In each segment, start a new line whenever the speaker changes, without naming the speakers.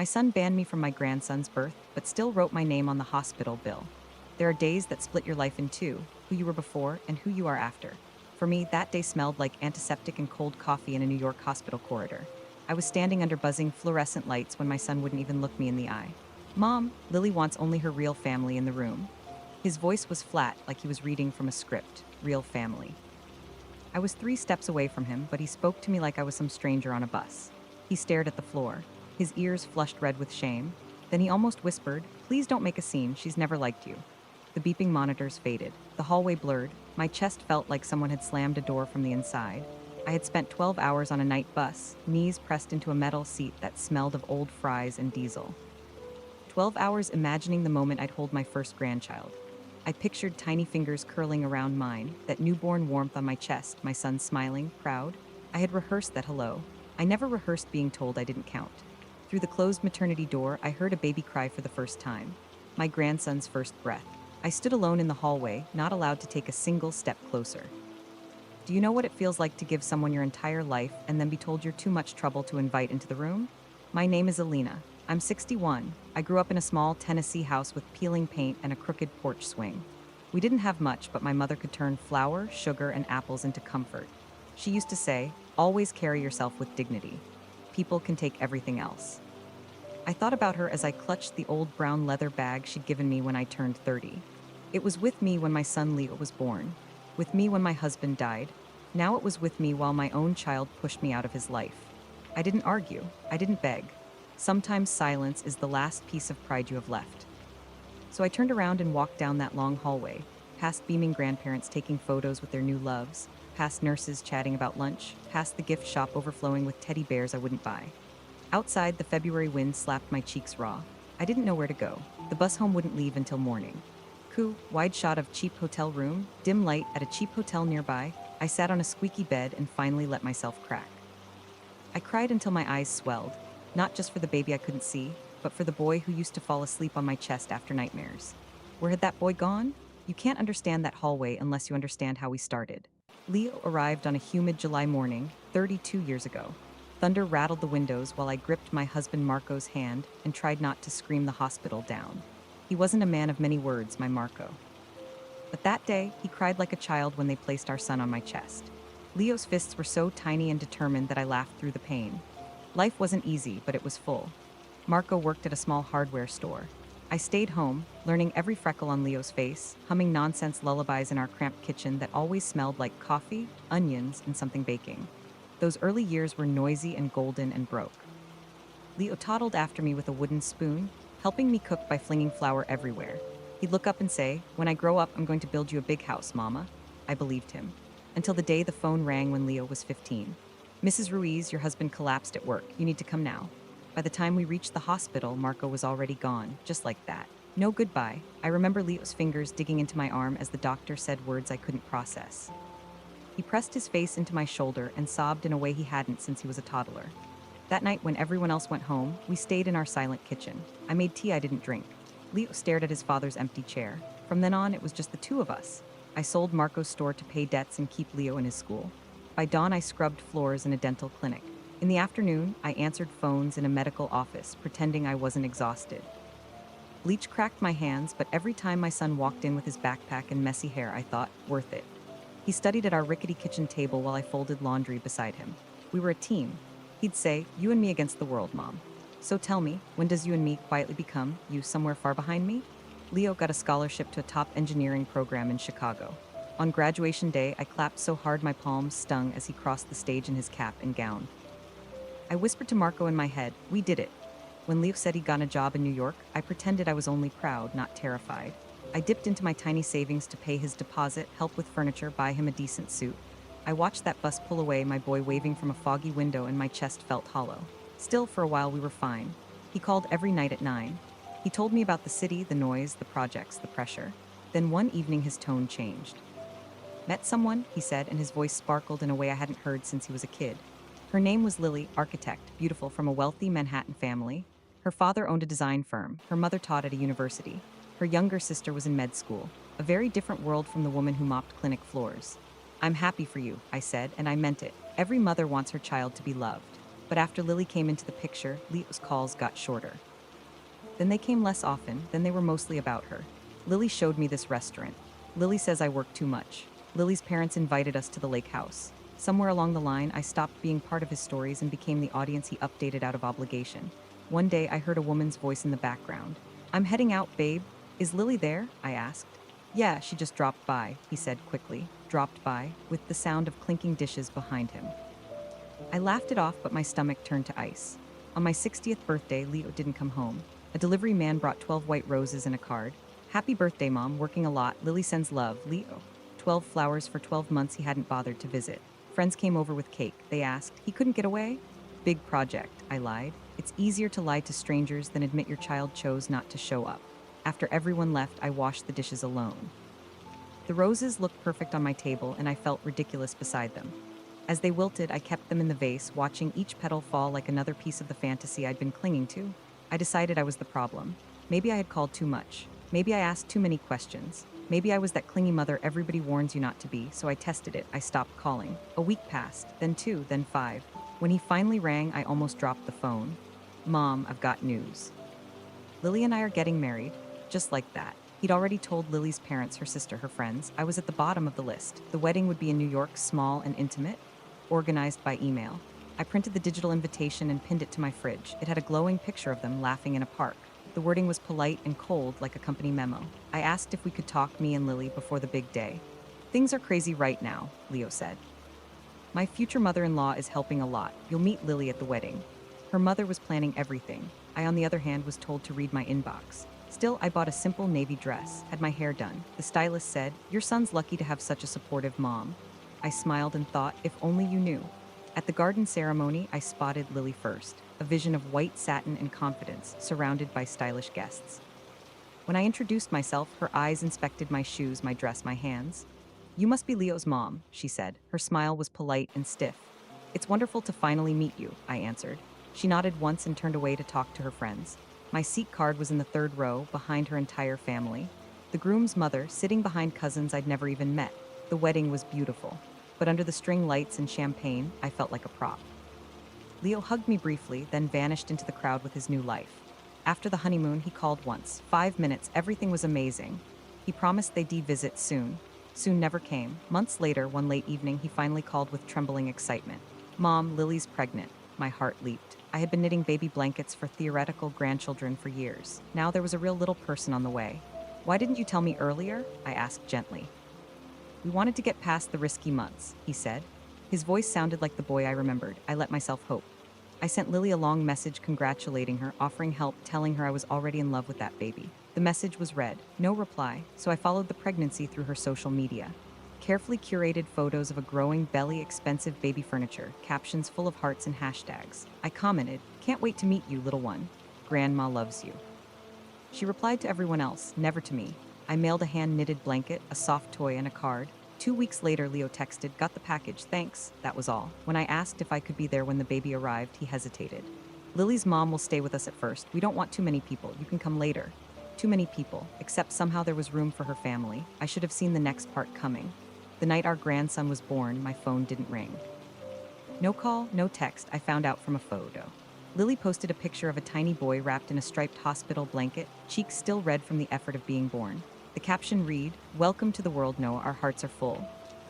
My son banned me from my grandson's birth, but still wrote my name on the hospital bill. There are days that split your life in two, who you were before and who you are after. For me, that day smelled like antiseptic and cold coffee in a New York hospital corridor. I was standing under buzzing fluorescent lights when my son wouldn't even look me in the eye. Mom, Lily wants only her real family in the room. His voice was flat, like he was reading from a script. Real family. I was 3 steps away from him, but he spoke to me like I was some stranger on a bus. He stared at the floor, his ears flushed red with shame. Then he almost whispered, "Please don't make a scene, she's never liked you." The beeping monitors faded. The hallway blurred. My chest felt like someone had slammed a door from the inside. I had spent 12 hours on a night bus, knees pressed into a metal seat that smelled of old fries and diesel. 12 hours imagining the moment I'd hold my first grandchild. I pictured tiny fingers curling around mine, that newborn warmth on my chest, my son smiling, proud. I had rehearsed that hello. I never rehearsed being told I didn't count. Through the closed maternity door, I heard a baby cry for the first time. My grandson's first breath. I stood alone in the hallway, not allowed to take a single step closer. Do you know what it feels like to give someone your entire life and then be told you're too much trouble to invite into the room? My name is Alina. I'm 61. I grew up in a small Tennessee house with peeling paint and a crooked porch swing. We didn't have much, but my mother could turn flour, sugar, and apples into comfort. She used to say, "Always carry yourself with dignity. People can take everything else." I thought about her as I clutched the old brown leather bag she'd given me when I turned 30. It was with me when my son Leo was born, with me when my husband died. Now it was with me while my own child pushed me out of his life. I didn't argue. I didn't beg. Sometimes silence is the last piece of pride you have left. So I turned around and walked down that long hallway, past beaming grandparents taking photos with their new loves, past nurses chatting about lunch, past the gift shop overflowing with teddy bears I wouldn't buy. Outside, the February wind slapped my cheeks raw. I didn't know where to go. The bus home wouldn't leave until morning. Wide shot of cheap hotel room, dim light at a cheap hotel nearby. I sat on a squeaky bed and finally let myself crack. I cried until my eyes swelled, not just for the baby I couldn't see, but for the boy who used to fall asleep on my chest after nightmares. Where had that boy gone? You can't understand that hallway unless you understand how we started. Leo arrived on a humid July morning, 32 years ago. Thunder rattled the windows while I gripped my husband Marco's hand and tried not to scream the hospital down. He wasn't a man of many words, my Marco. But that day, he cried like a child when they placed our son on my chest. Leo's fists were so tiny and determined that I laughed through the pain. Life wasn't easy, but it was full. Marco worked at a small hardware store. I stayed home, learning every freckle on Leo's face, humming nonsense lullabies in our cramped kitchen that always smelled like coffee, onions, and something baking. Those early years were noisy and golden and broke. Leo toddled after me with a wooden spoon, helping me cook by flinging flour everywhere. He'd look up and say, "When I grow up, I'm going to build you a big house, Mama." I believed him. Until the day the phone rang when Leo was 15. "Mrs. Ruiz, your husband collapsed at work. You need to come now." By the time we reached the hospital, Marco was already gone, just like that. No goodbye. I remember Leo's fingers digging into my arm as the doctor said words I couldn't process. He pressed his face into my shoulder and sobbed in a way he hadn't since he was a toddler. That night, when everyone else went home, we stayed in our silent kitchen. I made tea I didn't drink. Leo stared at his father's empty chair. From then on, it was just the two of us. I sold Marco's store to pay debts and keep Leo in his school. By dawn, I scrubbed floors in a dental clinic. In the afternoon, I answered phones in a medical office, pretending I wasn't exhausted. Bleach cracked my hands, but every time my son walked in with his backpack and messy hair, I thought, worth it. He studied at our rickety kitchen table while I folded laundry beside him. We were a team. He'd say, "You and me against the world, Mom." So tell me, when does you and me quietly become you somewhere far behind me? Leo got a scholarship to a top engineering program in Chicago. On graduation day, I clapped so hard my palms stung as he crossed the stage in his cap and gown. I whispered to Marco in my head, "We did it." When Leo said he'd gotten a job in New York, I pretended I was only proud, not terrified. I dipped into my tiny savings to pay his deposit, help with furniture, buy him a decent suit. I watched that bus pull away, my boy waving from a foggy window, and my chest felt hollow. Still, for a while, we were fine. He called every night at 9. He told me about the city, the noise, the projects, the pressure. Then one evening, his tone changed. "Met someone," he said, and his voice sparkled in a way I hadn't heard since he was a kid. Her name was Lily, architect, beautiful, from a wealthy Manhattan family. Her father owned a design firm. Her mother taught at a university. Her younger sister was in med school. A very different world from the woman who mopped clinic floors. "I'm happy for you," I said, and I meant it. Every mother wants her child to be loved. But after Lily came into the picture, Leo's calls got shorter. Then they came less often, then they were mostly about her. Lily showed me this restaurant. Lily says I work too much. Lily's parents invited us to the lake house. Somewhere along the line, I stopped being part of his stories and became the audience he updated out of obligation. One day, I heard a woman's voice in the background. "I'm heading out, babe. Is Lily there?" I asked. "Yeah, she just dropped by," he said quickly. Dropped by, with the sound of clinking dishes behind him. I laughed it off, but my stomach turned to ice. On my 60th birthday, Leo didn't come home. A delivery man brought 12 white roses and a card. "Happy birthday, Mom. Working a lot. Lily sends love. Leo." 12 flowers for 12 months he hadn't bothered to visit. Friends came over with cake. They asked, "He couldn't get away?" "Big project," I lied. It's easier to lie to strangers than admit your child chose not to show up. After everyone left, I washed the dishes alone. The roses looked perfect on my table, and I felt ridiculous beside them. As they wilted, I kept them in the vase, watching each petal fall like another piece of the fantasy I'd been clinging to. I decided I was the problem. Maybe I had called too much. Maybe I asked too many questions. Maybe I was that clingy mother everybody warns you not to be, so I tested it. I stopped calling. A week passed, then 2, then 5. When he finally rang, I almost dropped the phone. "Mom, I've got news. Lily and I are getting married." Just like that. He'd already told Lily's parents, her sister, her friends. I was at the bottom of the list. The wedding would be in New York, small and intimate, organized by email. I printed the digital invitation and pinned it to my fridge. It had a glowing picture of them laughing in a park. The wording was polite and cold, like a company memo. I asked if we could talk, me and Lily, before the big day. "Things are crazy right now," Leo said. "My future mother-in-law is helping a lot. You'll meet Lily at the wedding." Her mother was planning everything. I, on the other hand, was told to read my inbox. Still, I bought a simple navy dress, had my hair done. The stylist said, "Your son's lucky to have such a supportive mom." I smiled and thought, if only you knew. At the garden ceremony, I spotted Lily first, a vision of white satin and confidence, surrounded by stylish guests. When I introduced myself, her eyes inspected my shoes, my dress, my hands. "You must be Leo's mom," she said. Her smile was polite and stiff. "It's wonderful to finally meet you," I answered. She nodded once and turned away to talk to her friends. My seat card was in the 3rd row, behind her entire family. The groom's mother, sitting behind cousins I'd never even met. The wedding was beautiful, but under the string lights and champagne, I felt like a prop. Leo hugged me briefly, then vanished into the crowd with his new life. After the honeymoon, he called once. 5 minutes, everything was amazing. He promised they'd visit soon. Soon never came. Months later, one late evening, he finally called with trembling excitement. "Mom, Lily's pregnant." My heart leaped. I had been knitting baby blankets for theoretical grandchildren for years. Now there was a real little person on the way. "Why didn't you tell me earlier?" I asked gently. "We wanted to get past the risky months," he said. His voice sounded like the boy I remembered. I let myself hope. I sent Lily a long message congratulating her, offering help, telling her I was already in love with that baby. The message was read. No reply, so I followed the pregnancy through her social media. Carefully curated photos of a growing belly, expensive baby furniture, captions full of hearts and hashtags. I commented, "Can't wait to meet you, little one. Grandma loves you." She replied to everyone else, never to me. I mailed a hand-knitted blanket, a soft toy, and a card. 2 weeks later, Leo texted, "Got the package, thanks." That was all. When I asked if I could be there when the baby arrived, he hesitated. "Lily's mom will stay with us at first. We don't want too many people. You can come later." Too many people, except somehow there was room for her family. I should have seen the next part coming. The night our grandson was born, my phone didn't ring. No call, no text, I found out from a photo. Lily posted a picture of a tiny boy wrapped in a striped hospital blanket, cheeks still red from the effort of being born. The caption read, "Welcome to the world, Noah, our hearts are full."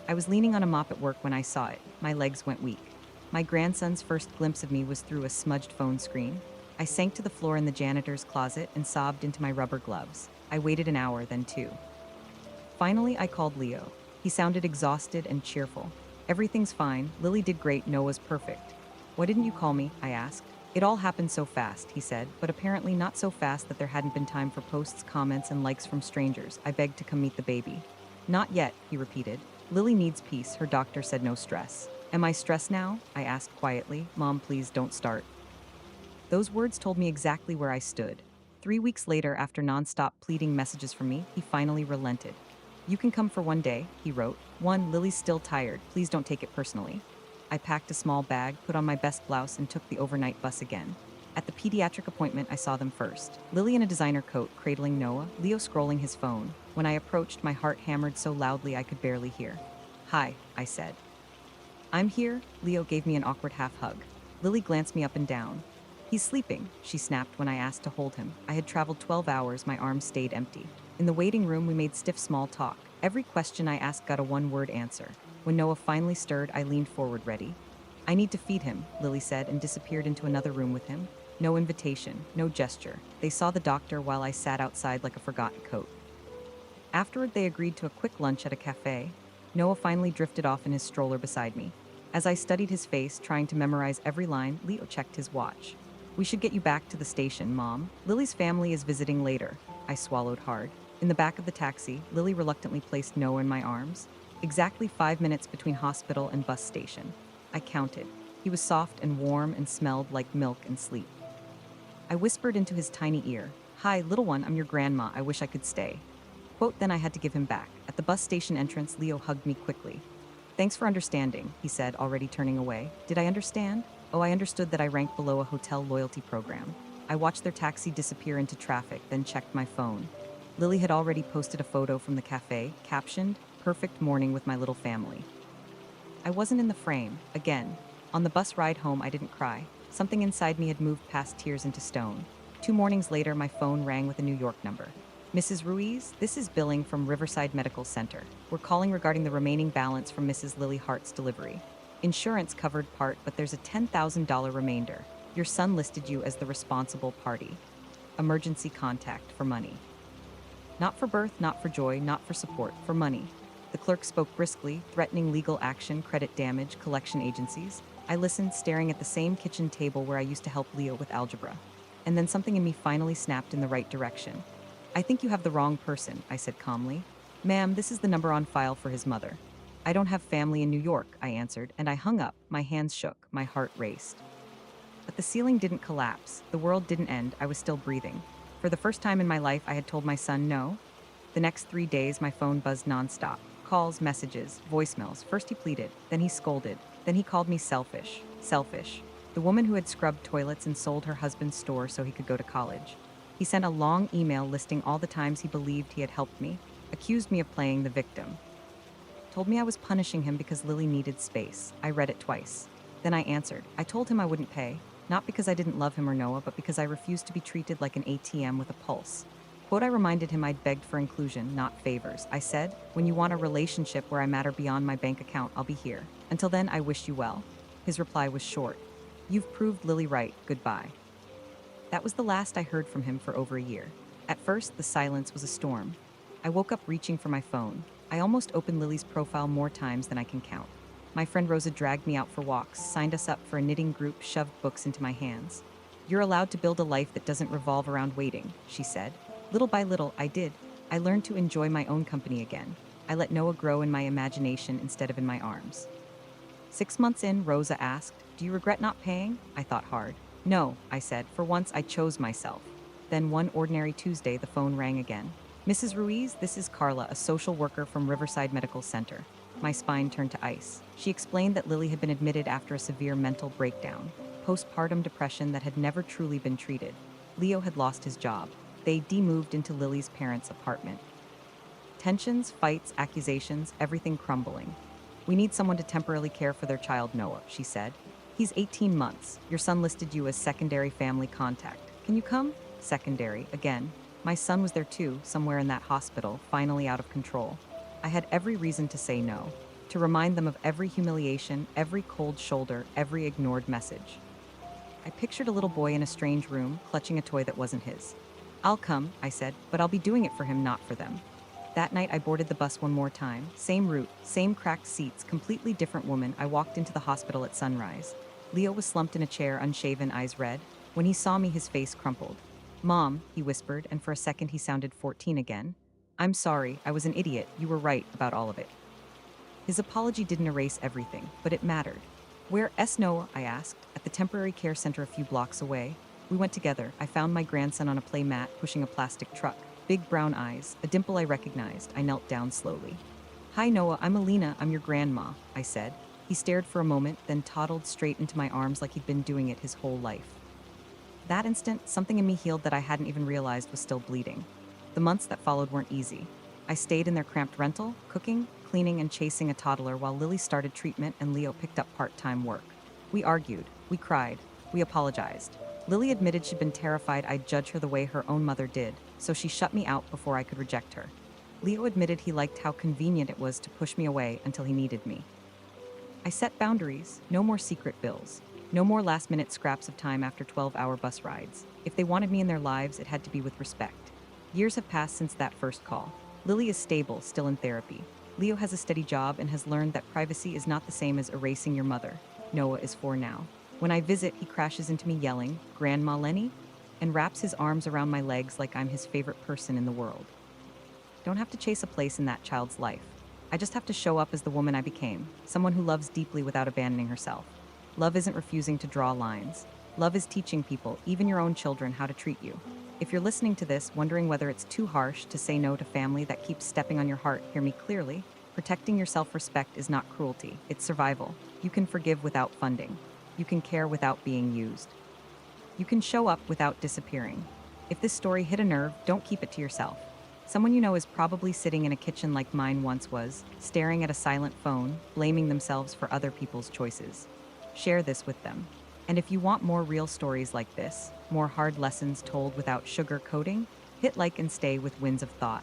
I was leaning on a mop at work when I saw it. My legs went weak. My grandson's first glimpse of me was through a smudged phone screen. I sank to the floor in the janitor's closet and sobbed into my rubber gloves. I waited an hour, then 2. Finally, I called Leo. He sounded exhausted and cheerful. "Everything's fine. Lily did great. Noah's perfect." "Why didn't you call me?" I asked. "It all happened so fast," he said, but apparently not so fast that there hadn't been time for posts, comments, and likes from strangers. I begged to come meet the baby. "Not yet," he repeated. "Lily needs peace. Her doctor said no stress." "Am I stressed now?" I asked quietly. "Mom, please don't start." Those words told me exactly where I stood. 3 weeks later, after nonstop pleading messages from me, he finally relented. "You can come for 1 day," he wrote. "1, Lily's still tired. Please don't take it personally." I packed a small bag, put on my best blouse, and took the overnight bus again. At the pediatric appointment, I saw them first. Lily in a designer coat, cradling Noah, Leo scrolling his phone. When I approached, my heart hammered so loudly I could barely hear. "Hi," I said. "I'm here." Leo gave me an awkward half hug. Lily glanced me up and down. He's sleeping, she snapped when I asked to hold him. I had traveled 12 hours, my arms stayed empty. In the waiting room, we made stiff small talk. Every question I asked got a one-word answer. When Noah finally stirred, I leaned forward ready. I need to feed him, Lily said, and disappeared into another room with him. No invitation, no gesture. They saw the doctor while I sat outside like a forgotten coat. Afterward, they agreed to a quick lunch at a cafe. Noah finally drifted off in his stroller beside me. As I studied his face, trying to memorize every line, Leo checked his watch. We should get you back to the station, Mom. Lily's family is visiting later. I swallowed hard. In the back of the taxi, Lily reluctantly placed Noah in my arms. Exactly 5 minutes between hospital and bus station. I counted. He was soft and warm and smelled like milk and sleep. I whispered into his tiny ear, "Hi, little one, I'm your grandma. I wish I could stay." Quote, then I had to give him back. At the bus station entrance, Leo hugged me quickly. "Thanks for understanding," he said, already turning away. Did I understand? Oh, I understood that I ranked below a hotel loyalty program. I watched their taxi disappear into traffic, then checked my phone. Lily had already posted a photo from the cafe, captioned, "Perfect morning with my little family." I wasn't in the frame. Again. On the bus ride home, I didn't cry. Something inside me had moved past tears into stone. 2 mornings later, my phone rang with a New York number. "Mrs. Ruiz, this is billing from Riverside Medical Center. We're calling regarding the remaining balance from Mrs. Lily Hart's delivery. Insurance covered part, but there's a $10,000 remainder. Your son listed you as the responsible party. Emergency contact for money." Not for birth, not for joy, not for support, for money. The clerk spoke briskly, threatening legal action, credit damage, collection agencies. I listened, staring at the same kitchen table where I used to help Leo with algebra. And then something in me finally snapped in the right direction. "I think you have the wrong person," I said calmly. "Ma'am, this is the number on file for his mother." "I don't have family in New York," I answered, and I hung up. My hands shook, my heart raced. But the ceiling didn't collapse. The world didn't end. I was still breathing. For the first time in my life, I had told my son no. The next 3 days, my phone buzzed nonstop. Calls, messages, voicemails. First he pleaded, then he scolded, then he called me selfish. Selfish. The woman who had scrubbed toilets and sold her husband's store so he could go to college. He sent a long email listing all the times he believed he had helped me, accused me of playing the victim. Told me I was punishing him because Lily needed space. I read it twice. Then I answered. I told him I wouldn't pay, not because I didn't love him or Noah, but because I refused to be treated like an ATM with a pulse. Quote, I reminded him I'd begged for inclusion, not favors. I said, "When you want a relationship where I matter beyond my bank account, I'll be here. Until then, I wish you well." His reply was short. "You've proved Lily right. Goodbye." That was the last I heard from him for over a year. At first, the silence was a storm. I woke up reaching for my phone. I almost opened Lily's profile more times than I can count. My friend Rosa dragged me out for walks, signed us up for a knitting group, shoved books into my hands. "You're allowed to build a life that doesn't revolve around waiting," she said. Little by little, I did. I learned to enjoy my own company again. I let Noah grow in my imagination instead of in my arms. 6 months in, Rosa asked, "Do you regret not paying?" I thought hard. "No," I said. For once, I chose myself. Then one ordinary Tuesday, the phone rang again. "Mrs. Ruiz, this is Carla, a social worker from Riverside Medical Center." My spine turned to ice. She explained that Lily had been admitted after a severe mental breakdown, postpartum depression that had never truly been treated. Leo had lost his job. They demoved into Lily's parents' apartment. Tensions, fights, accusations, everything crumbling. "We need someone to temporarily care for their child, Noah," she said. "He's 18 months. Your son listed you as secondary family contact. Can you come?" Secondary, again. My son was there too, somewhere in that hospital, finally out of control. I had every reason to say no, to remind them of every humiliation, every cold shoulder, every ignored message. I pictured a little boy in a strange room, clutching a toy that wasn't his. "I'll come," I said, "but I'll be doing it for him, not for them." That night, I boarded the bus one more time. Same route, same cracked seats, completely different woman. I walked into the hospital at sunrise. Leo was slumped in a chair, unshaven, eyes red. When he saw me, his face crumpled. "Mom," he whispered, and for a second he sounded 14 again. "I'm sorry, I was an idiot. You were right about all of it." His apology didn't erase everything, but it mattered. "Where's Noah?" I asked. "At the temporary care center a few blocks away." We went together. I found my grandson on a play mat, pushing a plastic truck. Big brown eyes, a dimple I recognized. I knelt down slowly. "Hi, Noah, I'm Alina. I'm your grandma," I said. He stared for a moment, then toddled straight into my arms like he'd been doing it his whole life. That instant, something in me healed that I hadn't even realized was still bleeding. The months that followed weren't easy. I stayed in their cramped rental, cooking, cleaning, and chasing a toddler while Lily started treatment and Leo picked up part-time work. We argued. We cried. We apologized. Lily admitted she'd been terrified I'd judge her the way her own mother did, so she shut me out before I could reject her. Leo admitted he liked how convenient it was to push me away until he needed me. I set boundaries, no more secret bills, no more last-minute scraps of time after 12-hour bus rides. If they wanted me in their lives, it had to be with respect. Years have passed since that first call. Lily is stable, still in therapy. Leo has a steady job and has learned that privacy is not the same as erasing your mother. Noah is 4 now. When I visit, he crashes into me yelling, "Grandma Lenny?" and wraps his arms around my legs like I'm his favorite person in the world. Don't have to chase a place in that child's life. I just have to show up as the woman I became, someone who loves deeply without abandoning herself. Love isn't refusing to draw lines. Love is teaching people, even your own children, how to treat you. If you're listening to this, wondering whether it's too harsh to say no to family that keeps stepping on your heart, hear me clearly. Protecting your self-respect is not cruelty, it's survival. You can forgive without funding. You can care without being used. You can show up without disappearing. If this story hit a nerve, don't keep it to yourself. Someone you know is probably sitting in a kitchen like mine once was, staring at a silent phone, blaming themselves for other people's choices. Share this with them. And if you want more real stories like this, more hard lessons told without sugar coating, hit like and stay with Winds of Thought.